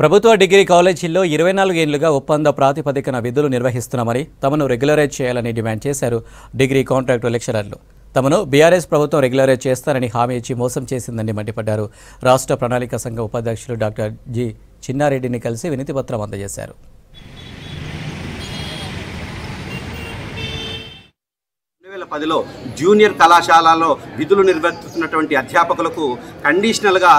ప్రభుత్వ డిగ్రీ కాలేజీల్లో 24 ఏళ్లుగా ఒప్పంద ప్రాతిపదికన విధులు నిర్వహిస్తున్నామని తమను రెగ్యులరైజ్ చేయాలని డిమాండ్ చేశారు డిగ్రీ కాంట్రాక్టు లెక్చరర్లు. తమను బీఆర్ఎస్ ప్రభుత్వం రెగ్యులరైజ్ చేస్తారని హామీ ఇచ్చి మోసం చేసిందని మండిపడ్డారు. రాష్ట్ర ప్రణాళిక సంఘ ఉపాధ్యక్షులు డాక్టర్ జి చిన్నారెడ్డిని కలిసి వినతిపత్రం అందజేశారు. 2010లో జూనియర్ కళాశాలలో విధులు నిర్వర్తిస్తున్నటువంటి అధ్యాపకులకు కండిషనల్గా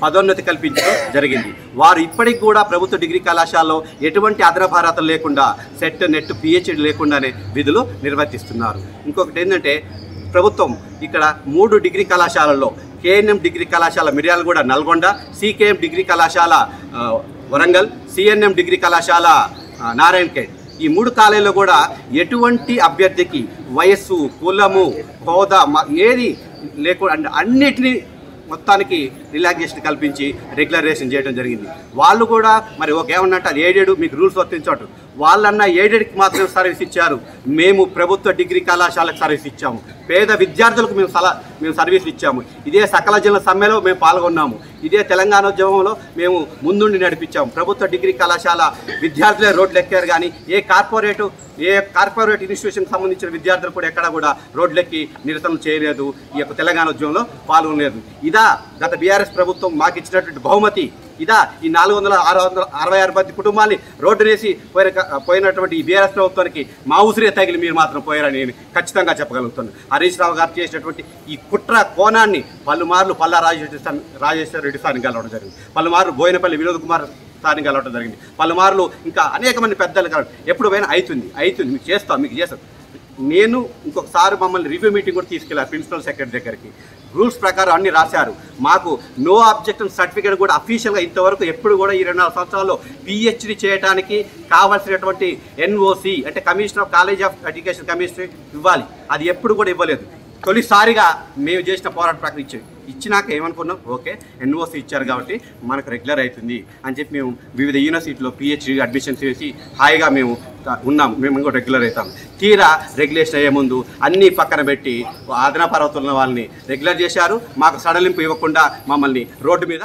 పదోన్నతి కల్పించడం జరిగింది. వారు ఇప్పటికి కూడా ప్రభుత్వ డిగ్రీ కళాశాలలో ఎటువంటి అదనభారాతలు లేకుండా సెట్ నెట్ పిహెచ్డి లేకుండానే విధులు నిర్వర్తిస్తున్నారు. ఇంకొకటి ఏంటంటే ప్రభుత్వం ఇక్కడ 3 డిగ్రీ కళాశాలల్లో కేఎన్ఎం డిగ్రీ కళాశాల మిర్యాలగూడ నల్గొండ, సికేఎం డిగ్రీ కళాశాల వరంగల్, సిఎన్ఎం డిగ్రీ కళాశాల నారాయణఖేడ్ ఈ 3 కాలేజీలో కూడా ఎటువంటి అభ్యర్థికి వయస్సు, కులము, హోదా ఏది లేకుండా అన్నిటినీ మొత్తానికి రిలాక్సేషన్ కల్పించి రెగ్యులరైజేషన్ చేయడం జరిగింది. వాళ్ళు కూడా మరి ఏమన్నట్టు అది ఎయిడెడ్ మీకు రూల్స్ వర్తించటం, వాళ్ళన్నా ఎయిడెడ్కి మాత్రమే సర్వీస్ ఇచ్చారు. మేము ప్రభుత్వ డిగ్రీ కళాశాలకు సర్వీస్ ఇచ్చాము, పేద విద్యార్థులకు మేము సర్వీస్ ఇచ్చాము. ఇదే సకల జిల్లా సమ్మెలో మేము పాల్గొన్నాము, ఇదే తెలంగాణ ఉద్యమంలో మేము ముందుండి నడిపించాము. ప్రభుత్వ డిగ్రీ కళాశాల విద్యార్థులే రోడ్లు ఎక్కారు, కానీ ఏ కార్పొరేట్ ఇన్స్టిట్యూషన్కి సంబంధించిన విద్యార్థులు కూడా ఎక్కడా కూడా రోడ్లెక్కి నిరసన చేయలేదు, ఈ యొక్క తెలంగాణ ఉద్యమంలో పాల్గొనలేదు. ఇదా గత బీఆర్ఎస్ ప్రభుత్వం మాకు ఇచ్చినటువంటి బహుమతి, ఇదా ఈ 466 మంది కుటుంబాన్ని రోడ్డు వేసి పోయినటువంటి ఈ బీఆర్ఎస్ ప్రభుత్వానికి మా ఉసిరే తగిలి మీరు మాత్రం పోయారని నేను ఖచ్చితంగా చెప్పగలుగుతున్నాను. హరీష్ రావు గారు చేసినటువంటి ఈ కుట్ర కోణాన్ని పలుమార్లు పల్లా రాజేశ్వర రెడ్డి సార్ని కలవడం జరిగింది, పలుమార్లు బోయినపల్లి వినోద్ కుమార్ సార్ని కలవడం జరిగింది, పలుమార్లు ఇంకా అనేక మంది పెద్దలు కలవడం. ఎప్పుడు పోయినా అవుతుంది మీకు చేస్తాం. నేను ఇంకొకసారి మమ్మల్ని రివ్యూ మీటింగ్ కూడా తీసుకెళ్ళాను ప్రిన్సిపల్ సెక్రటరీ దగ్గరికి. రూల్స్ ప్రకారం అన్ని రాశారు. మాకు నో అబ్జెక్షన్ సర్టిఫికేట్ కూడా అఫీషియల్గా ఇంతవరకు ఎప్పుడు కూడా ఈ 24 సంవత్సరాల్లో పిహెచ్డి చేయడానికి కావాల్సినటువంటి ఎన్ఓసి అంటే commissioner of college of education commissioner ఇవ్వాలి, అది ఎప్పుడు కూడా ఇవ్వలేదు. తొలిసారిగా మేము చేసిన పోరాట ప్రక్రియ ఇచ్చినాక ఏమనుకున్నాం, ఓకే ఎన్ఓసి ఇచ్చారు కాబట్టి మనకు రెగ్యులర్ అవుతుంది అని చెప్పి మేము వివిధ యూనివర్సిటీలో పిహెచ్డి అడ్మిషన్స్ చేసి హాయిగా మేము కూడా రెగ్యులర్ అవుతాం. తీరా రెగ్యులేషన్ అయ్యే ముందు అన్నీ పక్కన పెట్టి అదనపు అర్హతలు ఉన్న వాళ్ళని రెగ్యులర్ చేశారు. మాకు సడలింపు ఇవ్వకుండా మమ్మల్ని రోడ్డు మీద